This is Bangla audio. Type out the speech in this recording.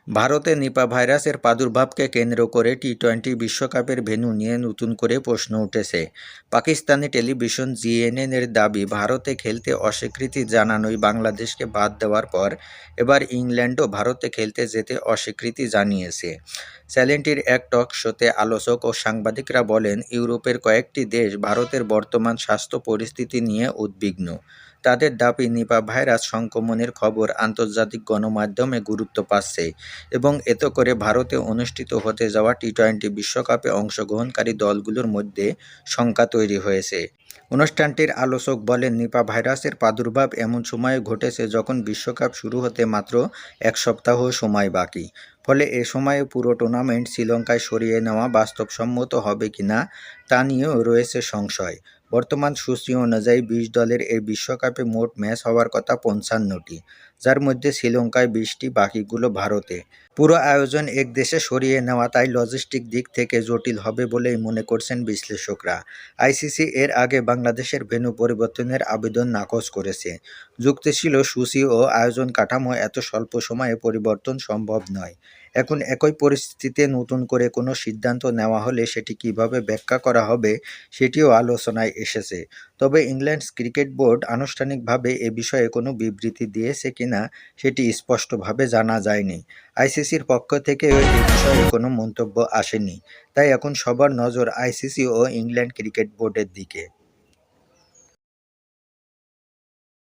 ভারতে নিপা ভাইরাসের প্রাদুর্ভাবকে কেন্দ্র করে টি-20 বিশ্বকাপের ভেন্যু নিয়ে নতুন করে প্রশ্ন উঠেছে। পাকিস্তানি টেলিভিশন জিএনএন-এর দাবি, ভারতে খেলতে অস্বীকৃতি জানানোয় বাংলাদেশকে বাদ দেওয়ার পর এবার ইংল্যান্ডও ভারতে খেলতে যেতে অস্বীকৃতি জানিয়েছে। চ্যানেলটির এক টক শোতে আলোচক ও সাংবাদিকরা বলেন, ইউরোপের কয়েকটি দেশ ভারতের বর্তমান স্বাস্থ্য পরিস্থিতি নিয়ে উদ্বিগ্ন। তাদের দাবি, নিপা ভাইরাস সংক্রমণের খবর আন্তর্জাতিক গণমাধ্যমে গুরুত্ব পাচ্ছে এবং এতে করে ভারতে অনুষ্ঠিত হতে যাওয়া টি-20 বিশ্বকাপে অংশগ্রহণকারী দলগুলোর মধ্যে শঙ্কা তৈরি হয়েছে। অনুষ্ঠানটির আলোচক বলেন, নিপা ভাইরাসের প্রাদুর্ভাব এমন সময়ে ঘটেছে যখন বিশ্বকাপ শুরু হতে মাত্র এক সপ্তাহ সময় বাকি। ফলে এ সময়ে পুরো টুর্নামেন্ট শ্রীলঙ্কায় সরিয়ে নেওয়া বাস্তবসম্মত হবে কিনা তা নিয়েও রয়েছে সংশয়। বর্তমান সূচি অনুযায়ী ২০ দলের এই বিশ্বকাপে মোট ম্যাচ হওয়ার কথা ৫৫টি, যার মধ্যে শ্রীলঙ্কায় ২০টি, বাকিগুলো ভারতে। পুরো আয়োজন এক দেশে সরিয়ে নেওয়া তাই লজিস্টিক দিক থেকে জটিল হবে বলেই মনে করছেন বিশ্লেষকরা। আইসিসি এর আগে বাংলাদেশের ভেন্যু পরিবর্তনের আবেদন নাকচ করেছে। যুক্তি ছিল, সূচি ও আয়োজন কাঠামো এত স্বল্প সময়ে পরিবর্তন সম্ভব নয়। এখন একই পরিস্থিতিতে নতুন করে কোনো সিদ্ধান্ত নেওয়া হলে সেটি কীভাবে ব্যাখ্যা করা হবে সেটিও আলোচনায় এসেছে। তবে ইংল্যান্ড ক্রিকেট বোর্ড আনুষ্ঠানিকভাবে এ বিষয়ে কোনো বিবৃতি দিয়েছে কিনা সেটি স্পষ্টভাবে জানা যায়নি। আইসিসির পক্ষ থেকেও এ বিষয়ে কোনো মন্তব্য আসেনি। তাই এখন সবার নজর আইসিসি ও ইংল্যান্ড ক্রিকেট বোর্ডের দিকে।